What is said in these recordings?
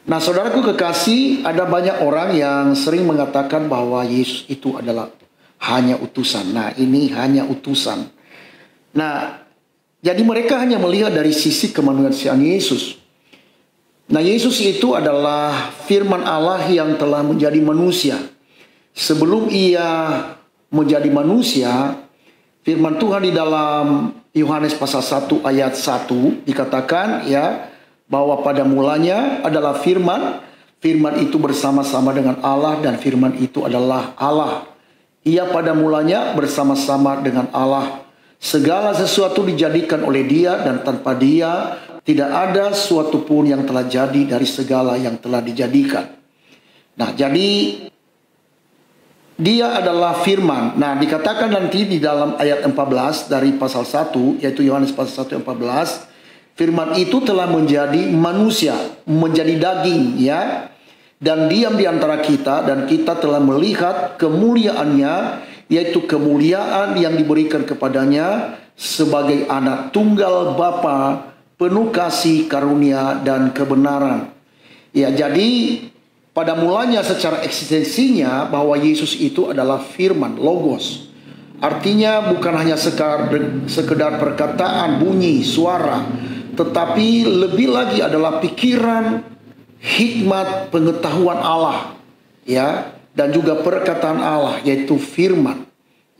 Nah, saudaraku kekasih, ada banyak orang yang sering mengatakan bahwa Yesus itu adalah hanya utusan. Nah, ini hanya utusan. Nah, jadi mereka hanya melihat dari sisi kemanusiaan Yesus. Nah, Yesus itu adalah firman Allah yang telah menjadi manusia. Sebelum ia menjadi manusia, firman Tuhan di dalam Yohanes pasal 1 ayat 1 dikatakan ya, bahwa pada mulanya adalah firman, firman itu bersama-sama dengan Allah dan firman itu adalah Allah. Ia pada mulanya bersama-sama dengan Allah. Segala sesuatu dijadikan oleh Dia dan tanpa Dia tidak ada suatu pun yang telah jadi dari segala yang telah dijadikan. Nah, jadi Dia adalah firman. Nah, dikatakan nanti di dalam ayat 14 dari pasal 1, yaitu Yohanes pasal 1 ayat 14, firman itu telah menjadi manusia, menjadi daging ya, dan diam di antara kita, dan kita telah melihat kemuliaannya, yaitu kemuliaan yang diberikan kepadanya sebagai anak tunggal Bapa, penuh kasih, karunia, dan kebenaran. Ya, jadi pada mulanya secara eksistensinya bahwa Yesus itu adalah firman, logos. Artinya bukan hanya sekedar perkataan, bunyi, suara, tetapi lebih lagi adalah pikiran, hikmat, pengetahuan Allah, ya, dan juga perkataan Allah, yaitu firman.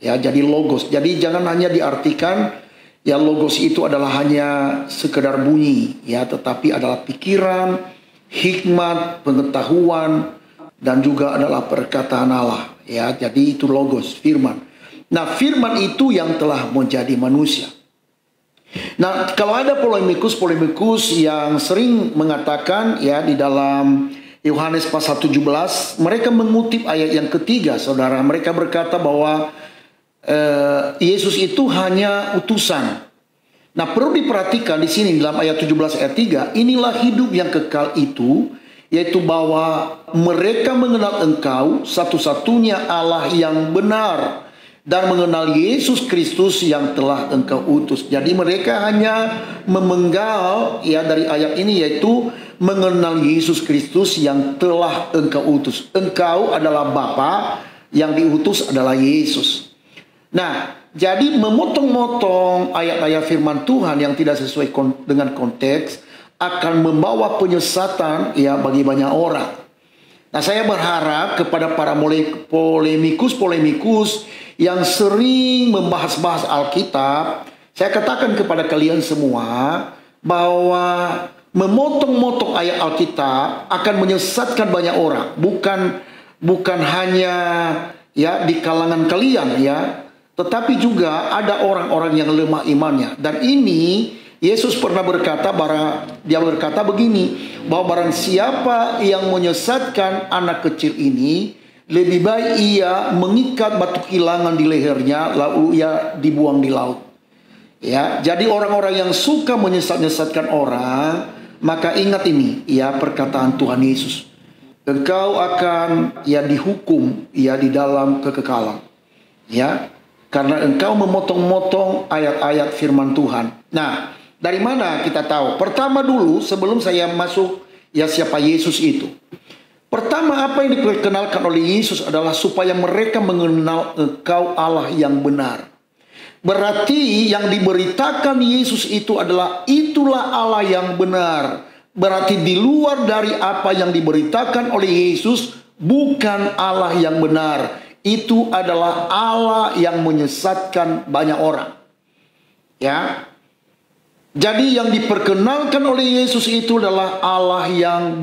Ya, jadi logos. Jadi jangan hanya diartikan ya logos itu adalah hanya sekedar bunyi, ya, tetapi adalah pikiran, hikmat, pengetahuan, dan juga adalah perkataan Allah, ya. Jadi itu logos, firman. Nah, firman itu yang telah menjadi manusia. Nah, kalau ada polemikus yang sering mengatakan ya di dalam Yohanes pasal 17, mereka mengutip ayat yang ketiga, saudara. Mereka berkata bahwa Yesus itu hanya utusan. Nah, perlu diperhatikan di sini dalam ayat 17 ayat 3, inilah hidup yang kekal itu, yaitu bahwa mereka mengenal Engkau satu-satunya Allah yang benar, dan mengenal Yesus Kristus yang telah Engkau utus. Jadi mereka hanya memenggal ya dari ayat ini, yaitu mengenal Yesus Kristus yang telah Engkau utus. Engkau adalah Bapa, yang diutus adalah Yesus. Nah, jadi memotong-motong ayat-ayat firman Tuhan yang tidak sesuai dengan konteks akan membawa penyesatan ya bagi banyak orang. Nah, saya berharap kepada para polemikus yang sering membahas-bahas Alkitab, saya katakan kepada kalian semua bahwa memotong-motong ayat Alkitab akan menyesatkan banyak orang. Bukan hanya ya di kalangan kalian ya, tetapi juga ada orang-orang yang lemah imannya. Dan ini Yesus pernah berkata, dia berkata begini, bahwa barang siapa yang menyesatkan anak kecil ini, lebih baik ia mengikat batu kilangan di lehernya, lalu ia dibuang di laut. Ya, jadi orang-orang yang suka menyesatkan orang, maka ingat ini, ya perkataan Tuhan Yesus. Engkau akan ya dihukum ya di dalam kekekalan. Ya, karena engkau memotong-motong ayat-ayat firman Tuhan. Nah, dari mana kita tahu? Pertama dulu, sebelum saya masuk ya siapa Yesus itu. Pertama, apa yang diperkenalkan oleh Yesus adalah supaya mereka mengenal Engkau Allah yang benar. Berarti yang diberitakan Yesus itu adalah itulah Allah yang benar. Berarti di luar dari apa yang diberitakan oleh Yesus bukan Allah yang benar. Itu adalah Allah yang menyesatkan banyak orang. Ya. Jadi yang diperkenalkan oleh Yesus itu adalah Allah yang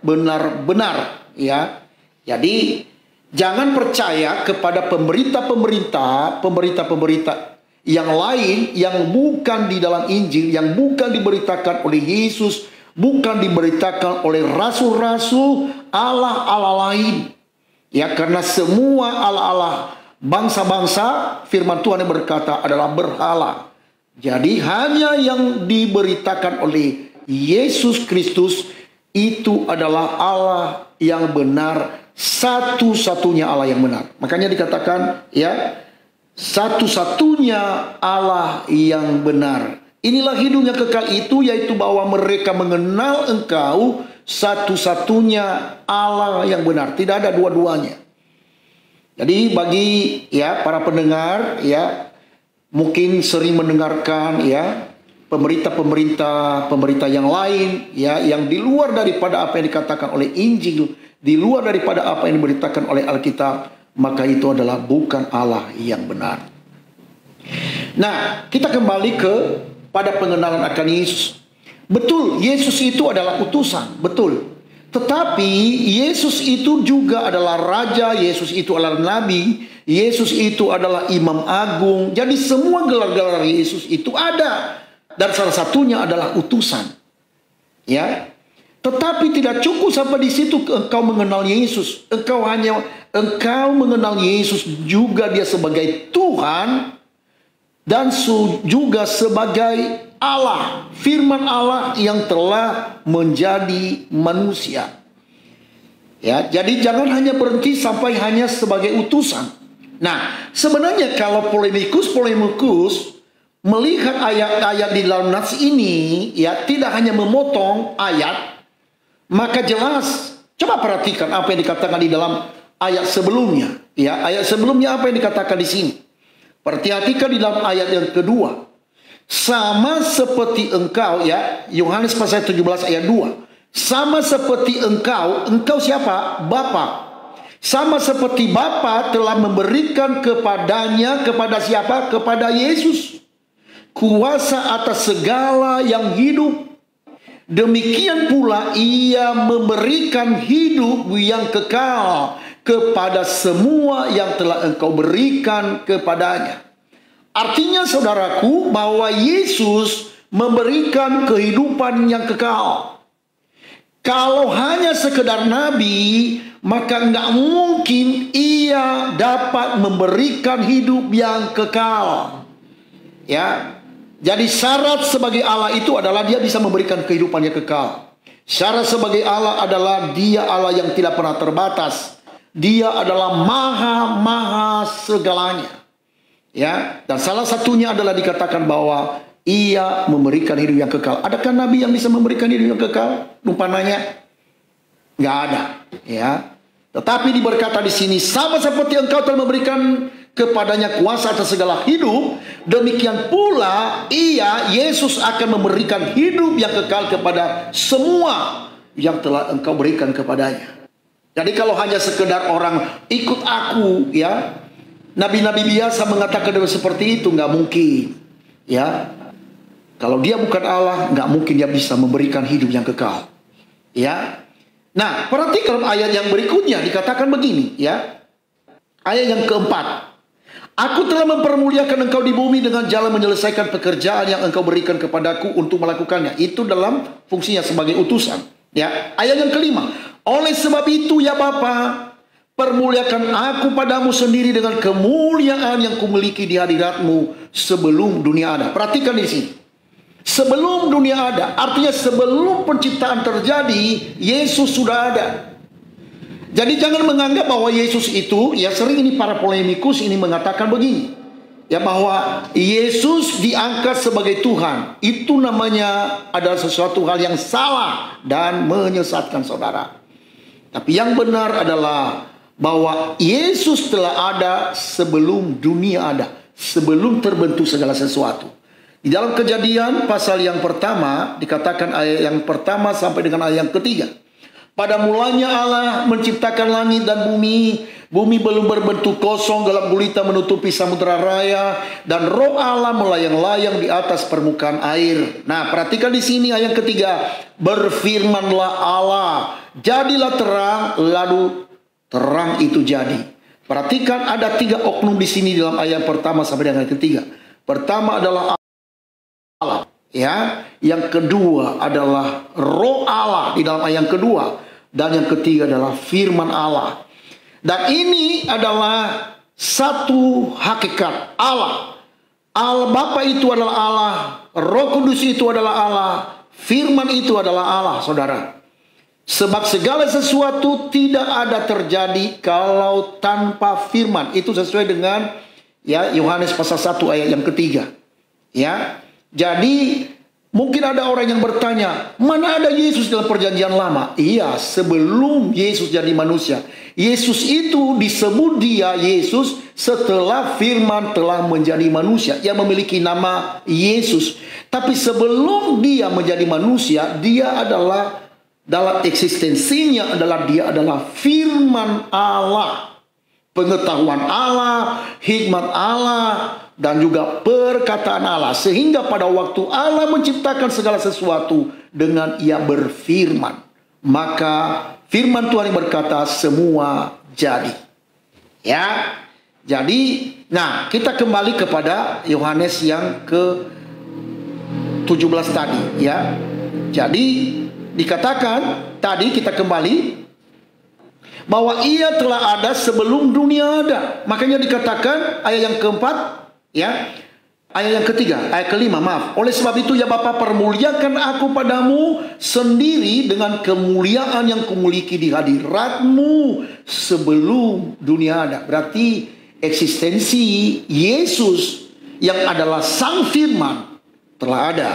benar-benar ya. Jadi jangan percaya kepada pemberita-pemberita yang lain yang bukan di dalam Injil, yang bukan diberitakan oleh Yesus, bukan diberitakan oleh rasul-rasul, Allah-Allah lain. Ya, karena semua Allah-Allah bangsa-bangsa, firman Tuhan yang berkata adalah berhala. Jadi hanya yang diberitakan oleh Yesus Kristus itu adalah Allah yang benar, satu-satunya Allah yang benar. Makanya dikatakan ya, satu-satunya Allah yang benar. Inilah hidupnya kekal itu, yaitu bahwa mereka mengenal Engkau satu-satunya Allah yang benar, tidak ada dua-duanya. Jadi bagi ya para pendengar ya, mungkin sering mendengarkan ya pemerintah yang lain ya, yang di luar daripada apa yang dikatakan oleh Injil, di luar daripada apa yang diberitakan oleh Alkitab, maka itu adalah bukan Allah yang benar. Nah, kita kembali pada pengenalan akan Yesus. Betul, Yesus itu adalah utusan, betul. Tetapi Yesus itu juga adalah Raja, Yesus itu adalah Nabi, Yesus itu adalah Imam Agung. Jadi semua gelar-gelar Yesus itu ada. Dan salah satunya adalah utusan. Ya. Tetapi tidak cukup sampai di situ engkau mengenal Yesus. Engkau mengenal Yesus juga dia sebagai Tuhan dan juga sebagai Allah, firman Allah yang telah menjadi manusia. Ya, jadi jangan hanya berhenti sampai hanya sebagai utusan. Nah, sebenarnya kalau polemikus melihat ayat-ayat di dalam nas ini, ya tidak hanya memotong ayat, maka jelas. Coba perhatikan apa yang dikatakan di dalam ayat sebelumnya. Ya, ayat sebelumnya apa yang dikatakan di sini? Perhatikan di dalam ayat yang kedua. Sama seperti engkau, ya, Yohanes pasal 17 ayat 2. Sama seperti engkau siapa? Bapa. Sama seperti Bapa telah memberikan kepadanya, kepada siapa? Kepada Yesus, kuasa atas segala yang hidup. Demikian pula ia memberikan hidup yang kekal kepada semua yang telah engkau berikan kepadanya. Artinya saudaraku, bahwa Yesus memberikan kehidupan yang kekal. Kalau hanya sekedar nabi, maka nggak mungkin ia dapat memberikan hidup yang kekal. Ya, jadi syarat sebagai Allah itu adalah dia bisa memberikan kehidupan yang kekal. Syarat sebagai Allah adalah dia Allah yang tidak pernah terbatas. Dia adalah maha segalanya. Ya, dan salah satunya adalah dikatakan bahwa ia memberikan hidup yang kekal. Adakah nabi yang bisa memberikan hidup yang kekal? Rupanya nggak ada. Ya, tetapi diberkata di sini, sama seperti engkau telah memberikan kepadanya kuasa atas segala hidup, demikian pula ia, Yesus, akan memberikan hidup yang kekal kepada semua yang telah engkau berikan kepadanya. Jadi kalau hanya sekedar orang ikut aku, ya, nabi-nabi biasa mengatakan seperti itu, nggak mungkin. Ya, kalau dia bukan Allah, nggak mungkin dia bisa memberikan hidup yang kekal. Ya, nah perhatikan ayat yang berikutnya dikatakan begini, ya, ayat yang keempat. Aku telah mempermuliakan engkau di bumi dengan jalan menyelesaikan pekerjaan yang engkau berikan kepadaku untuk melakukannya. Itu dalam fungsinya sebagai utusan. Ya, ayat yang kelima. Oleh sebab itu ya Bapa, permuliakan aku padamu sendiri dengan kemuliaan yang kumiliki di hadiratmu sebelum dunia ada. Perhatikan di sini. Sebelum dunia ada, artinya sebelum penciptaan terjadi, Yesus sudah ada. Jadi jangan menganggap bahwa Yesus itu, ya sering ini para polemikus ini mengatakan begini. Ya, bahwa Yesus diangkat sebagai Tuhan. Itu namanya adalah sesuatu hal yang salah dan menyesatkan saudara. Tapi yang benar adalah bahwa Yesus telah ada sebelum dunia ada, sebelum terbentuk segala sesuatu. Di dalam Kejadian pasal yang pertama dikatakan ayat yang pertama sampai dengan ayat yang ketiga. Pada mulanya Allah menciptakan langit dan bumi. Bumi belum berbentuk, kosong, gelap gulita menutupi samudera raya, dan Roh Allah melayang-layang di atas permukaan air. Nah, perhatikan di sini ayat ketiga. Berfirmanlah Allah, jadilah terang, lalu terang itu jadi. Perhatikan ada 3 oknum di sini dalam ayat pertama sampai dengan ketiga. Pertama adalah Allah, ya. Yang kedua adalah Roh Allah di dalam ayat yang kedua, dan yang ketiga adalah firman Allah. Dan ini adalah satu hakikat Allah. Allah Bapa itu adalah Allah, Roh Kudus itu adalah Allah, firman itu adalah Allah, saudara. Sebab segala sesuatu tidak ada terjadi kalau tanpa firman. Itu sesuai dengan ya Yohanes pasal 1 ayat yang ketiga. Ya. Jadi Mungkin ada orang yang bertanya, mana ada Yesus dalam perjanjian lama? Iya, sebelum Yesus jadi manusia. Yesus itu disebut dia Yesus setelah firman telah menjadi manusia. Yang memiliki nama Yesus. Tapi sebelum dia menjadi manusia, dia adalah dalam eksistensinya dia adalah firman Allah. Pengetahuan Allah, hikmat Allah, dan juga perkataan Allah. Sehingga pada waktu Allah menciptakan segala sesuatu dengan ia berfirman, maka firman Tuhan yang berkata semua jadi. Ya. Jadi, nah, kita kembali kepada Yohanes yang ke-17 tadi, ya. Jadi dikatakan tadi kita kembali bahwa ia telah ada sebelum dunia ada. Makanya dikatakan ayat yang keempat, ya, ayat yang ketiga, ayat kelima, maaf. Oleh sebab itu ya Bapa, permuliakan aku padamu sendiri dengan kemuliaan yang kumiliki di hadiratmu sebelum dunia ada. Berarti eksistensi Yesus yang adalah Sang Firman telah ada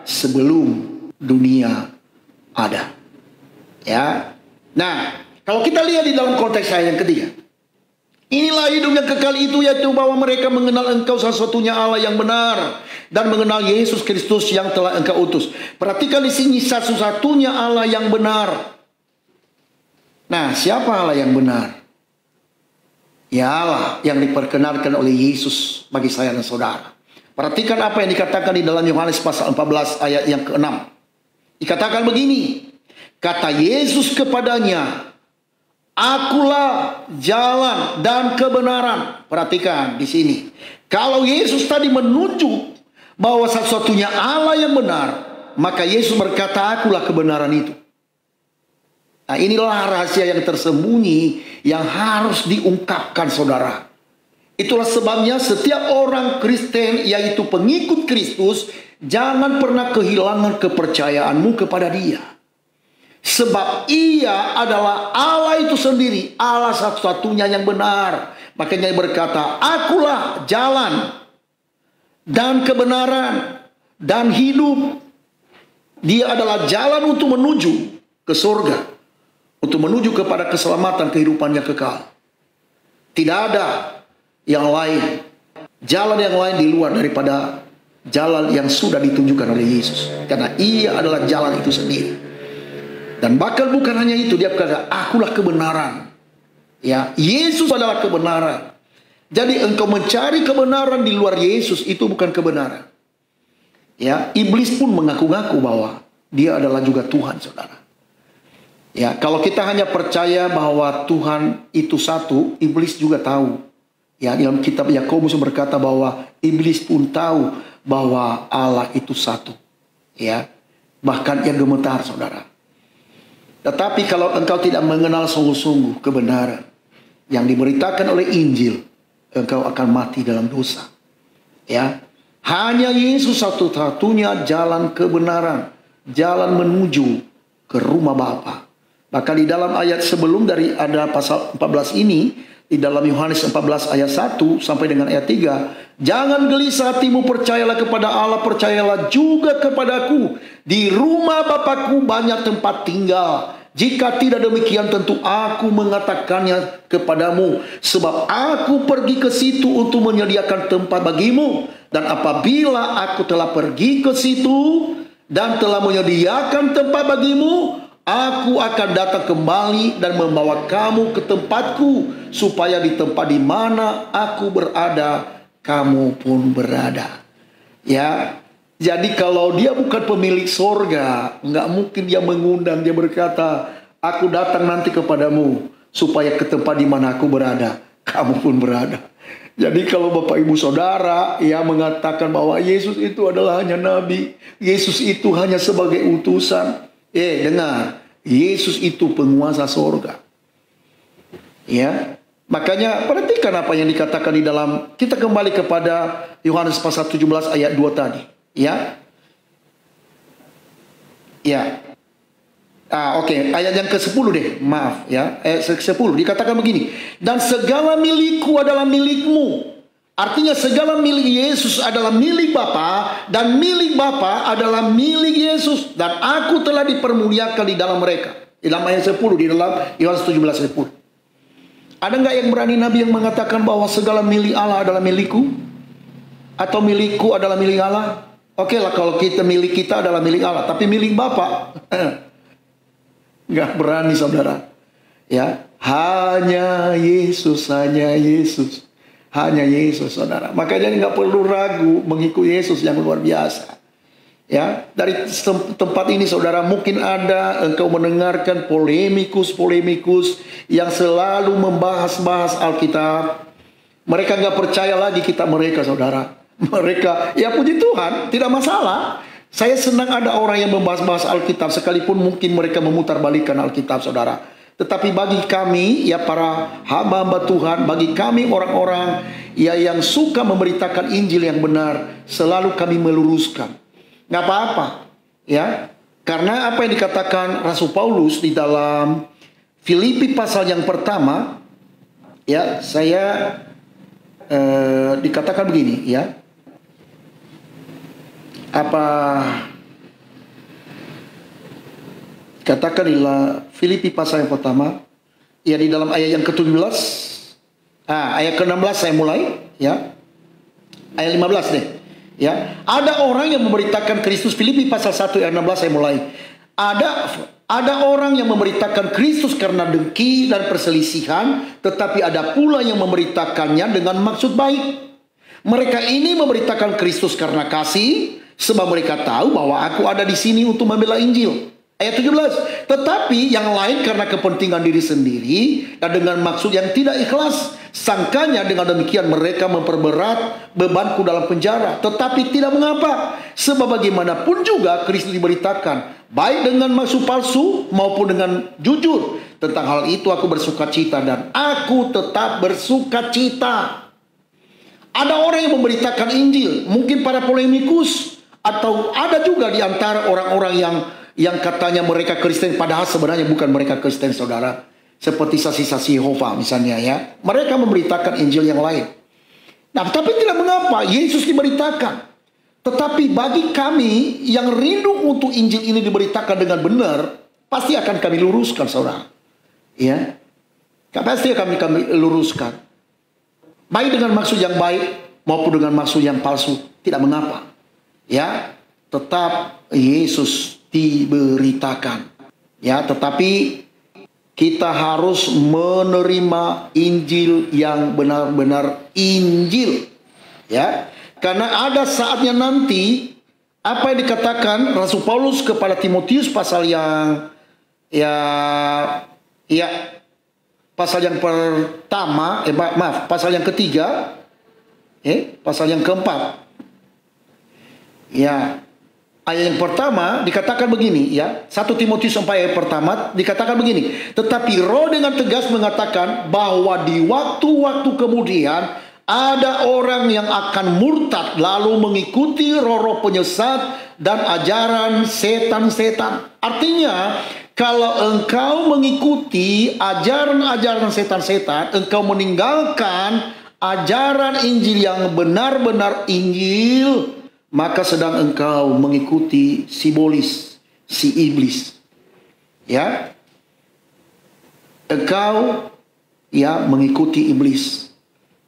sebelum dunia ada. Ya. Nah, kalau kita lihat di dalam konteks ayat yang ketiga, inilah hidup yang kekal itu, yaitu bahwa mereka mengenal Engkau satu-satunya Allah yang benar dan mengenal Yesus Kristus yang telah Engkau utus. Perhatikan di sini, satu-satunya Allah yang benar. Nah, siapa Allah yang benar? Ya, Allah yang diperkenalkan oleh Yesus bagi saya dan saudara. Perhatikan apa yang dikatakan di dalam Yohanes pasal 14 ayat yang ke-6. Dikatakan begini, kata Yesus kepadanya, akulah jalan dan kebenaran. Perhatikan di sini. Kalau Yesus tadi menunjuk bahwa satu-satunya Allah yang benar, maka Yesus berkata, akulah kebenaran itu. Nah, inilah rahasia yang tersembunyi yang harus diungkapkan, saudara. Itulah sebabnya setiap orang Kristen, yaitu pengikut Kristus, jangan pernah kehilangan kepercayaanmu kepada Dia. Sebab ia adalah Allah itu sendiri, Allah satu-satunya yang benar. Makanya berkata, akulah jalan dan kebenaran dan hidup. Dia adalah jalan untuk menuju ke surga, untuk menuju kepada keselamatan kehidupan yang kekal. Tidak ada yang lain, jalan yang lain di luar daripada jalan yang sudah ditunjukkan oleh Yesus. Karena ia adalah jalan itu sendiri. Dan bahkan bukan hanya itu, dia berkata, akulah kebenaran. Ya, Yesus adalah kebenaran. Jadi engkau mencari kebenaran di luar Yesus, itu bukan kebenaran. Ya, iblis pun mengaku-ngaku bahwa dia adalah juga Tuhan, saudara. Ya, kalau kita hanya percaya bahwa Tuhan itu satu, iblis juga tahu. Ya, dalam kitab Yakobus berkata bahwa iblis pun tahu bahwa Allah itu satu. Ya, bahkan ia gemetar, saudara. Tetapi kalau engkau tidak mengenal sungguh-sungguh kebenaran yang diberitakan oleh Injil, engkau akan mati dalam dosa. Ya, hanya Yesus satu-satunya jalan kebenaran, jalan menuju ke rumah Bapa. Bahkan di dalam ayat sebelum dari ada pasal 14 ini, di dalam Yohanes 14 ayat 1 sampai dengan ayat 3, jangan gelisah hatimu, percayalah kepada Allah, percayalah juga kepadaku. Di rumah Bapakku banyak tempat tinggal. Jika tidak demikian, tentu aku mengatakannya kepadamu. Sebab aku pergi ke situ untuk menyediakan tempat bagimu. Dan apabila aku telah pergi ke situ dan telah menyediakan tempat bagimu, aku akan datang kembali dan membawa kamu ke tempatku, supaya di tempat di mana aku berada, kamu pun berada. Ya, jadi kalau dia bukan pemilik sorga, nggak mungkin dia mengundang, dia berkata, aku datang nanti kepadamu, supaya ke tempat di mana aku berada, kamu pun berada. Jadi kalau Bapak Ibu Saudara ya mengatakan bahwa Yesus itu adalah hanya nabi, Yesus itu hanya sebagai utusan, dengar, Yesus itu penguasa sorga. Ya, makanya perhatikan apa yang dikatakan di dalam, kita kembali kepada Yohanes pasal 17 ayat 2 tadi. Ya. Ya. Oke, ayat yang ke-10 deh. Maaf ya. Ayat ke-10 dikatakan begini. Dan segala milikku adalah milikmu. Artinya segala milik Yesus adalah milik Bapa, dan milik Bapa adalah milik Yesus, dan aku telah dipermuliakan di dalam mereka. Di dalam ayat 10, di dalam Yohanes 17 ayat 10. Ada nggak yang berani Nabi yang mengatakan bahwa segala milik Allah adalah milikku? Atau milikku adalah milik Allah? Oke lah kalau kita milik kita adalah milik Allah, tapi milik Bapa nggak berani, saudara. Ya, hanya Yesus, hanya Yesus, hanya Yesus, saudara. Makanya nggak perlu ragu mengikuti Yesus yang luar biasa. Ya, dari tempat ini, saudara, mungkin ada engkau mendengarkan polemikus yang selalu membahas-bahas Alkitab. Mereka nggak percaya lagi kitab mereka, saudara. Mereka, ya puji Tuhan, tidak masalah. Saya senang ada orang yang membahas-bahas Alkitab, sekalipun mungkin mereka memutarbalikkan Alkitab, saudara. Tetapi bagi kami, ya para hamba-hamba Tuhan, bagi kami orang-orang ya yang suka memberitakan Injil yang benar, selalu kami meluruskan. Nggak apa-apa, ya. Karena apa yang dikatakan Rasul Paulus di dalam Filipi pasal yang pertama, ya, saya dikatakan begini, ya. Apa katakan di Filipi pasal yang pertama, ya, di dalam ayat yang ke-17, ayat ke-16 saya mulai, ya. Ayat 15 deh, ya. Ada orang yang memberitakan Kristus, Filipi pasal 1 ayat 16 saya mulai. Ada orang yang memberitakan Kristus karena dengki dan perselisihan, tetapi ada pula yang memberitakannya dengan maksud baik. Mereka ini memberitakan Kristus karena kasih, sebab mereka tahu bahwa aku ada di sini untuk membela Injil. Ayat 17. Tetapi yang lain karena kepentingan diri sendiri dan dengan maksud yang tidak ikhlas. Sangkanya dengan demikian mereka memperberat bebanku dalam penjara. Tetapi tidak mengapa. Sebab bagaimanapun juga Kristus diberitakan, baik dengan maksud palsu maupun dengan jujur. Tentang hal itu aku bersuka cita, dan aku tetap bersuka cita. Ada orang yang memberitakan Injil, mungkin para polemikus, atau ada juga di antara orang-orang yang katanya mereka Kristen, padahal sebenarnya bukan mereka Kristen, saudara. Seperti saksi-saksi Yehova misalnya, ya. Mereka memberitakan Injil yang lain. Nah, tapi tidak mengapa, Yesus diberitakan. Tetapi bagi kami yang rindu untuk Injil ini diberitakan dengan benar, pasti akan kami luruskan, saudara. Ya, pasti akan kami luruskan. Baik dengan maksud yang baik maupun dengan maksud yang palsu, tidak mengapa. Ya, tetap Yesus diberitakan. Ya, tetapi kita harus menerima Injil yang benar-benar Injil. Ya, karena ada saatnya nanti apa yang dikatakan Rasul Paulus kepada Timotius pasal yang pasal yang pertama, pasal yang ketiga, pasal yang keempat. Ya, ayat yang pertama dikatakan begini, ya. 1 Timotius 4 ayat pertama dikatakan begini. Tetapi Roh dengan tegas mengatakan bahwa di waktu-waktu kemudian ada orang yang akan murtad lalu mengikuti roh-roh penyesat dan ajaran setan-setan. Artinya, kalau engkau mengikuti ajaran-ajaran setan-setan, engkau meninggalkan ajaran Injil yang benar-benar Injil, maka sedang engkau mengikuti si iblis. Ya. Engkau ya mengikuti iblis.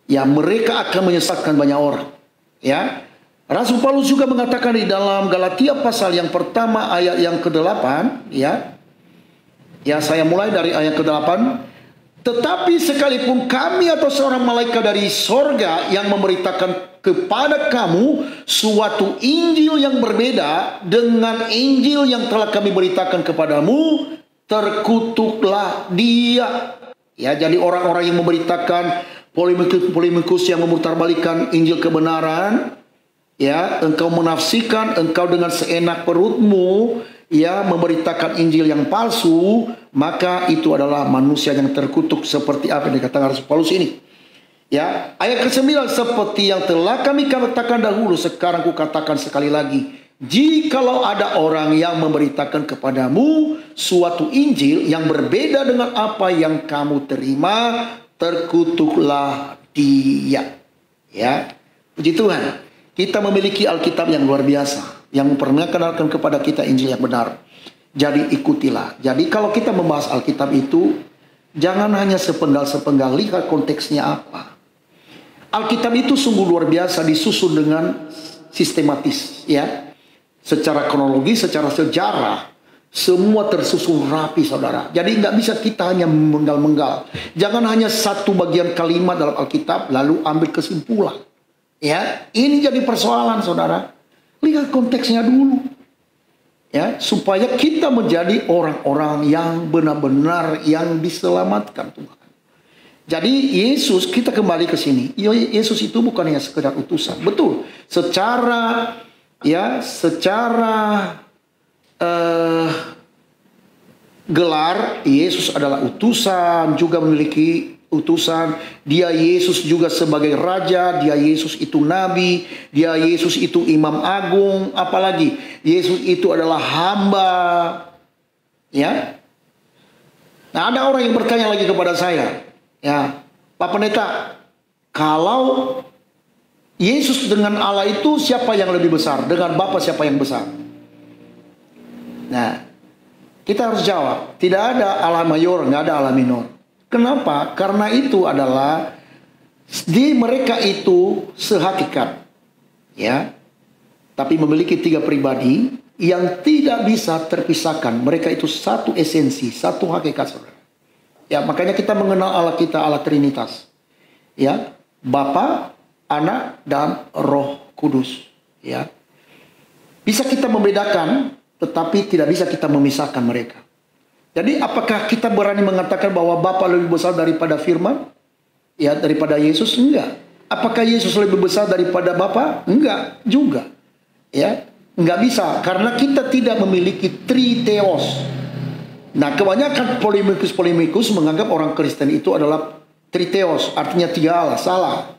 Ya, mereka akan menyesatkan banyak orang. Ya. Rasul Paulus juga mengatakan di dalam Galatia pasal yang pertama ayat yang ke-8, ya. Ya, saya mulai dari ayat ke-8. Tetapi sekalipun kami atau seorang malaikat dari sorga yang memberitakan kepada kamu suatu Injil yang berbeda dengan Injil yang telah kami beritakan kepadamu, terkutuklah dia. Ya, jadi orang-orang yang memberitakan, polemikus yang memutarbalikkan Injil kebenaran, ya, engkau menafsirkan, engkau dengan seenak perutmu, ya, memberitakan Injil yang palsu, maka itu adalah manusia yang terkutuk, seperti apa yang dikatakan Rasul Paulus ini. Ya, ayat ke-9, seperti yang telah kami katakan dahulu, sekarang kukatakan sekali lagi, jikalau ada orang yang memberitakan kepadamu suatu Injil yang berbeda dengan apa yang kamu terima, terkutuklah dia. Ya, puji Tuhan. Kita memiliki Alkitab yang luar biasa, yang memperkenalkan kepada kita Injil yang benar. Jadi ikutilah. Jadi kalau kita membahas Alkitab itu, jangan hanya sepenggal-sepenggal, lihat konteksnya apa. Alkitab itu sungguh luar biasa, disusun dengan sistematis, ya. Secara kronologis, secara sejarah, semua tersusun rapi, saudara. Jadi nggak bisa kita hanya menggal-menggal. Jangan hanya satu bagian kalimat dalam Alkitab lalu ambil kesimpulan. Ya, ini jadi persoalan, saudara. Lihat konteksnya dulu. Ya, supaya kita menjadi orang-orang yang benar-benar yang diselamatkan Tuhan. Jadi Yesus, kita kembali ke sini. Yesus itu bukan hanya sekedar utusan. Betul. Secara gelar, Yesus adalah utusan, juga memiliki utusan. Dia Yesus juga sebagai raja, dia Yesus itu nabi, dia Yesus itu imam agung, apalagi Yesus itu adalah hamba. Ya. Nah, ada orang yang bertanya lagi kepada saya, ya, Pak Pendeta, kalau Yesus dengan Allah itu siapa yang lebih besar? Dengan Bapa siapa yang besar? Nah, kita harus jawab, tidak ada Allah mayor, nggak ada Allah minor. Kenapa? Karena itu adalah di mereka itu sehakikat, ya, tapi memiliki tiga pribadi yang tidak bisa terpisahkan. Mereka itu satu esensi, satu hakikat, saudara. Ya, makanya kita mengenal Allah kita, Allah Trinitas. Ya, Bapa, Anak, dan Roh Kudus. Ya, bisa kita membedakan, tetapi tidak bisa kita memisahkan mereka. Jadi apakah kita berani mengatakan bahwa Bapa lebih besar daripada firman? Ya, daripada Yesus? Enggak. Apakah Yesus lebih besar daripada Bapa? Enggak juga. Ya, enggak bisa, karena kita tidak memiliki triteos. Nah, kebanyakan polemikus menganggap orang Kristen itu adalah triteos, artinya tiga Allah. Salah.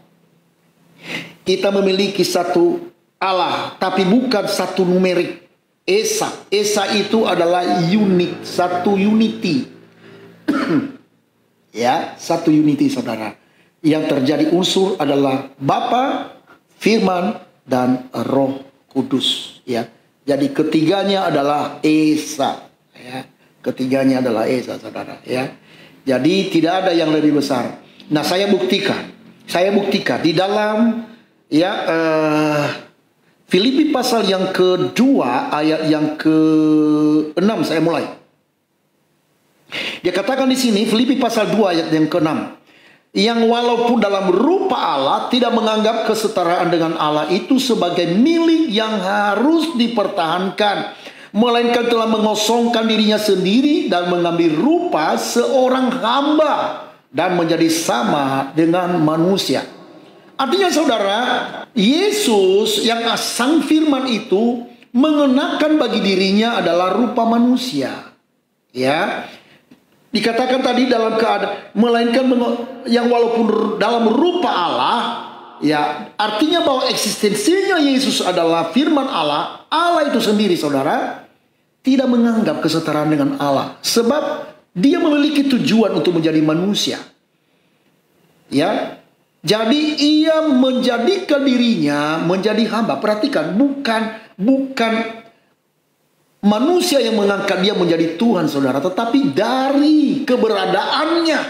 Kita memiliki satu Allah, tapi bukan satu numerik. Esa itu adalah unit, satu unity. Ya, satu unity, saudara. Yang terjadi unsur adalah Bapa, Firman, dan Roh Kudus. Ya, jadi ketiganya adalah Esa. Ya, ketiganya adalah Esa, saudara. Ya, jadi tidak ada yang lebih besar. Nah, saya buktikan di dalam Filipi pasal yang kedua ayat yang ke-6, saya mulai. Dia katakan di sini, Filipi pasal 2 ayat yang ke-6. Yang walaupun dalam rupa Allah tidak menganggap kesetaraan dengan Allah itu sebagai milik yang harus dipertahankan, melainkan telah mengosongkan dirinya sendiri dan mengambil rupa seorang hamba dan menjadi sama dengan manusia. Artinya, saudara, Yesus yang sang firman itu mengenakan bagi dirinya adalah rupa manusia. Ya, dikatakan tadi dalam keadaan melainkan yang walaupun dalam rupa Allah, ya, artinya bahwa eksistensinya Yesus adalah firman Allah. Allah itu sendiri, saudara, tidak menganggap kesetaraan dengan Allah, sebab dia memiliki tujuan untuk menjadi manusia. Ya, jadi ia menjadikan dirinya menjadi hamba. Perhatikan, bukan manusia yang mengangkat dia menjadi Tuhan, saudara, tetapi dari keberadaannya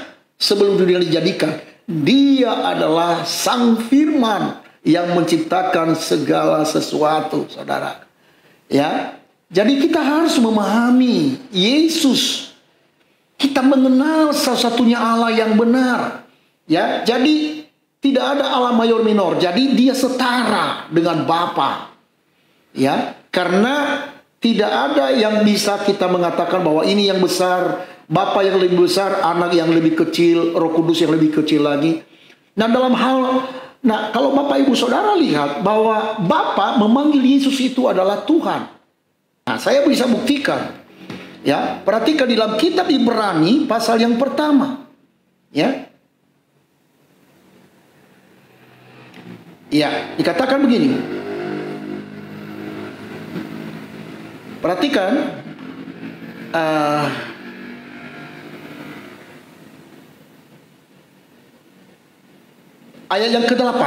sebelum dunia dijadikan, dia adalah sang firman yang menciptakan segala sesuatu, saudara. Ya, jadi kita harus memahami Yesus. Kita mengenal satu-satunya Allah yang benar. Ya, jadi tidak ada Allah mayor minor. Jadi dia setara dengan Bapa. Ya, karena tidak ada yang bisa kita mengatakan bahwa ini yang besar, Bapa yang lebih besar, Anak yang lebih kecil, Roh Kudus yang lebih kecil lagi. Nah, kalau Bapak Ibu Saudara lihat bahwa Bapa memanggil Yesus itu adalah Tuhan. Nah, saya bisa buktikan. Ya, perhatikan di dalam kitab Ibrani pasal yang pertama. Ya. Ya, dikatakan begini. Perhatikan. Ayat yang ke-8.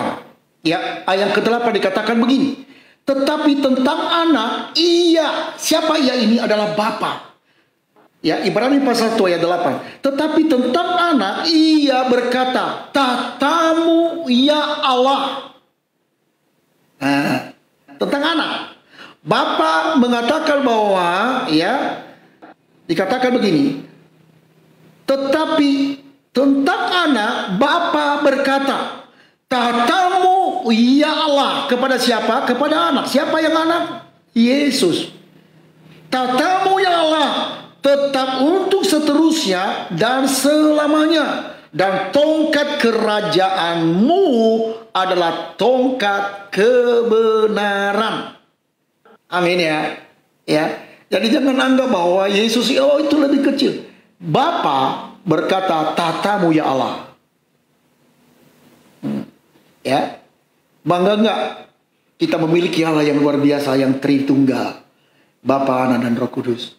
Ya, ayat ke-8 dikatakan begini. Tetapi tentang anak, ia, siapa ia ini adalah Bapa. Ya, Ibrani pasal 1 ayat 8. Tetapi tentang anak, ia berkata, tatamu ya Allah. Nah, tentang anak. Bapa mengatakan bahwa, ya, dikatakan begini. Tetapi tentang anak, Bapa berkata, tatamu ya Allah. Kepada siapa? Kepada anak. Siapa yang anak? Yesus. Tatamu ya Allah, tetap untuk seterusnya dan selamanya. Dan tongkat kerajaanmu adalah tongkat kebenaran. Amin ya. Ya. Jadi jangan anggap bahwa Yesus itu lebih kecil. Bapa berkata, tatamu ya Allah. Ya, bangga enggak kita memiliki Allah yang luar biasa, yang Tritunggal, Bapa, Anak, dan Roh Kudus,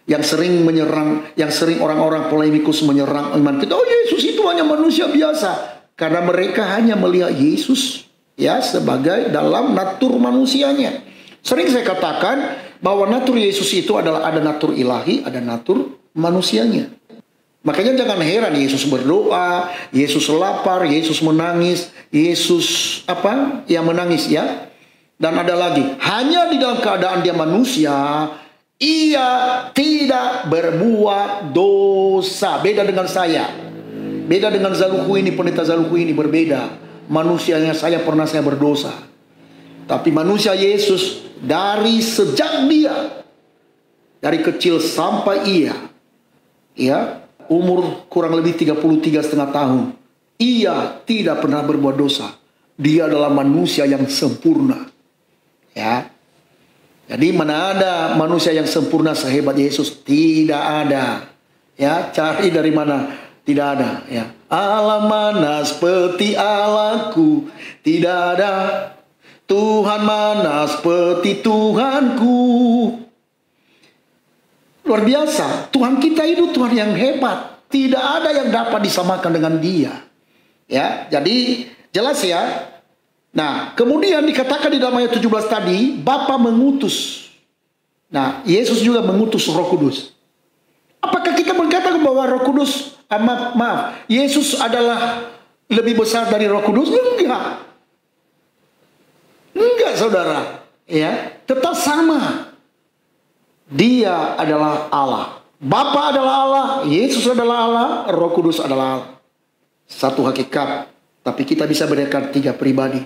yang sering menyerang, yang sering orang-orang polemikus menyerang iman kita. Oh, Yesus itu hanya manusia biasa, karena mereka hanya melihat Yesus ya sebagai dalam natur manusianya. Sering saya katakan bahwa natur Yesus itu adalah ada natur ilahi, ada natur manusianya. Makanya jangan heran Yesus berdoa, Yesus lapar, Yesus menangis, Yesus yang menangis ya. Dan ada lagi, hanya di dalam keadaan dia manusia, ia tidak berbuat dosa. Beda dengan saya. Beda dengan Zaluku ini, pendeta Zaluku ini berbeda. Manusianya saya berdosa. Tapi manusia Yesus dari sejak dia, dari kecil sampai ia umur kurang lebih 33,5 tahun, ia tidak pernah berbuat dosa. Dia adalah manusia yang sempurna. Ya. Jadi mana ada manusia yang sempurna sehebat Yesus? Tidak ada. Ya, cari dari mana? Tidak ada, ya. Allah mana seperti Allahku? Tidak ada. Tuhan mana seperti Tuhanku? Luar biasa. Tuhan kita itu Tuhan yang hebat. Tidak ada yang dapat disamakan dengan dia. Ya, jadi jelas ya. Nah, kemudian dikatakan di dalam ayat 17 tadi, Bapa mengutus. Nah, Yesus juga mengutus Roh Kudus. Apakah kita berkata bahwa Roh Kudus, maaf, Yesus adalah lebih besar dari Roh Kudus? Enggak. Enggak, saudara. Ya, tetap sama. Dia adalah Allah. Bapa adalah Allah, Yesus adalah Allah, Roh Kudus adalah Allah. Satu hakikat, tapi kita bisa bedakan 3 pribadi.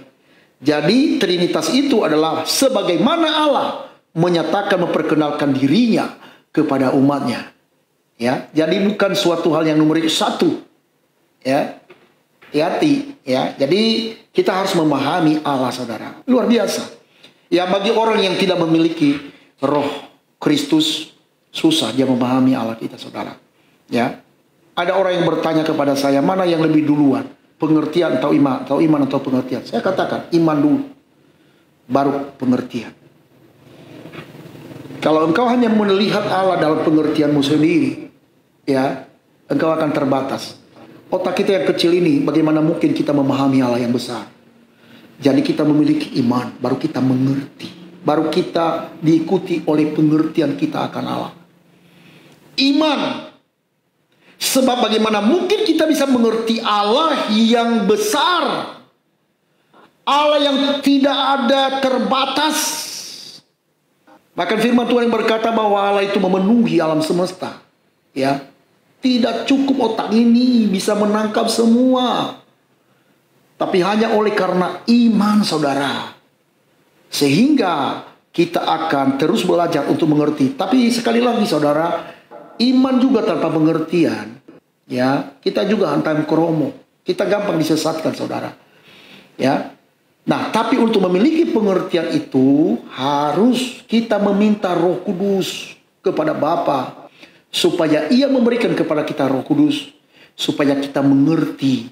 Jadi Trinitas itu adalah sebagaimana Allah menyatakan memperkenalkan dirinya kepada umatnya. Ya, jadi bukan suatu hal yang nomor 1. Ya, hati. Ya, jadi kita harus memahami Allah, saudara. Luar biasa. Ya, bagi orang yang tidak memiliki Roh Kristus, susah dia memahami Allah kita, saudara. Ya, ada orang yang bertanya kepada saya, mana yang lebih duluan, pengertian atau iman atau pengertian? Saya katakan iman dulu, baru pengertian. Kalau engkau hanya melihat Allah dalam pengertianmu sendiri, ya, engkau akan terbatas. Otak kita yang kecil ini, bagaimana mungkin kita memahami Allah yang besar? Jadi kita memiliki iman, baru kita mengerti. Baru kita diikuti oleh pengertian kita akan Allah. Iman. Sebab bagaimana mungkin kita bisa mengerti Allah yang besar. Allah yang tidak ada terbatas. Bahkan firman Tuhan yang berkata bahwa Allah itu memenuhi alam semesta. Ya, tidak cukup otak ini bisa menangkap semua. Tapi hanya oleh karena iman, saudara. Sehingga kita akan terus belajar untuk mengerti. Tapi sekali lagi, saudara, iman juga tanpa pengertian, ya, kita juga hantam kromo. Kita gampang disesatkan, saudara. Ya. Nah, tapi untuk memiliki pengertian itu harus kita meminta Roh Kudus kepada Bapa supaya Ia memberikan kepada kita Roh Kudus supaya kita mengerti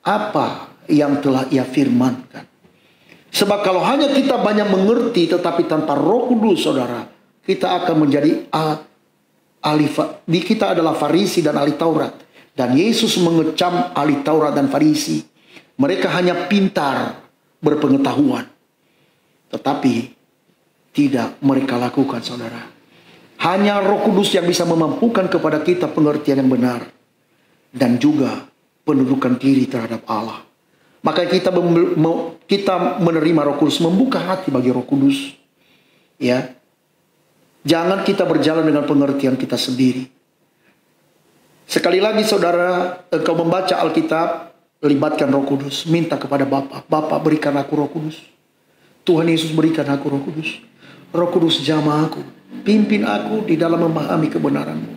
apa yang telah Ia firmankan. Sebab kalau hanya kita banyak mengerti tetapi tanpa Roh Kudus, saudara, kita akan menjadi kita adalah Farisi dan ahli Taurat. Dan Yesus mengecam ahli Taurat dan Farisi. Mereka hanya pintar berpengetahuan. Tetapi tidak mereka lakukan, saudara. Hanya Roh Kudus yang bisa memampukan kepada kita pengertian yang benar. Dan juga pendudukan diri terhadap Allah. Maka kita menerima Roh Kudus, membuka hati bagi Roh Kudus. Ya. Jangan kita berjalan dengan pengertian kita sendiri. Sekali lagi saudara, engkau membaca Alkitab, libatkan Roh Kudus, minta kepada Bapa. Bapa, berikan aku Roh Kudus. Tuhan Yesus, berikan aku Roh Kudus. Roh Kudus, jamah aku, pimpin aku di dalam memahami kebenaran-Mu.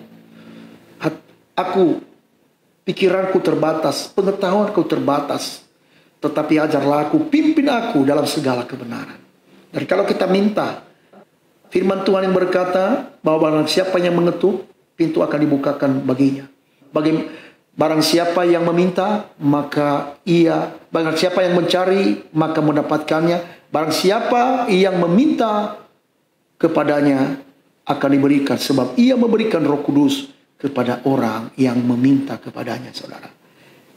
Pikiranku terbatas, pengetahuanku terbatas, tetapi ajarlah aku, pimpin aku dalam segala kebenaran. Dan kalau kita minta, firman Tuhan yang berkata bahwa barang siapa yang mengetuk, pintu akan dibukakan baginya. Barang siapa yang meminta, barang siapa yang mencari, maka mendapatkannya. Barang siapa yang meminta, kepadanya akan diberikan. Sebab ia memberikan Roh Kudus kepada orang yang meminta kepadanya, saudara.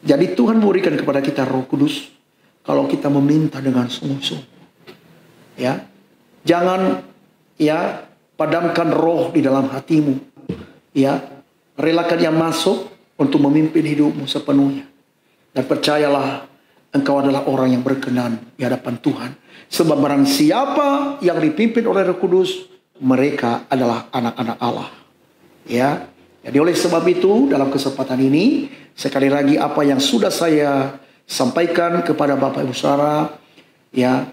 Jadi Tuhan memberikan kepada kita Roh Kudus kalau kita meminta dengan sungguh-sungguh. Ya. Jangan padamkan roh di dalam hatimu. Ya. Relakan yang masuk untuk memimpin hidupmu sepenuhnya. Dan percayalah, engkau adalah orang yang berkenan di hadapan Tuhan. Sebab barang siapa yang dipimpin oleh Roh Kudus, mereka adalah anak-anak Allah. Ya. Jadi oleh sebab itu, dalam kesempatan ini, sekali lagi apa yang sudah saya sampaikan kepada Bapak Ibu Saudara, ya,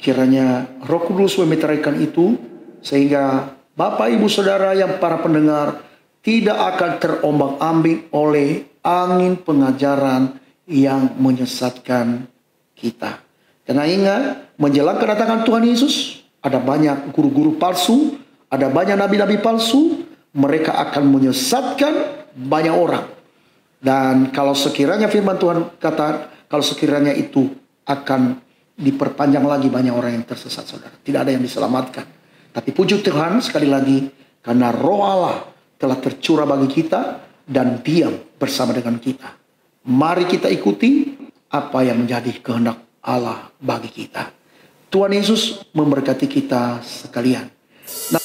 kiranya Roh Kudus memeteraikan itu, sehingga Bapak Ibu Saudara yang para pendengar tidak akan terombang-ambing oleh angin pengajaran yang menyesatkan kita. Karena ingat, menjelang kedatangan Tuhan Yesus, ada banyak guru-guru palsu, ada banyak nabi-nabi palsu. Mereka akan menyesatkan banyak orang. Dan kalau sekiranya firman Tuhan kata, kalau sekiranya itu akan diperpanjang lagi, banyak orang yang tersesat, saudara. Tidak ada yang diselamatkan. Tapi puji Tuhan sekali lagi, karena Roh Allah telah tercurah bagi kita dan diam bersama dengan kita. Mari kita ikuti apa yang menjadi kehendak Allah bagi kita. Tuhan Yesus memberkati kita sekalian. Nah,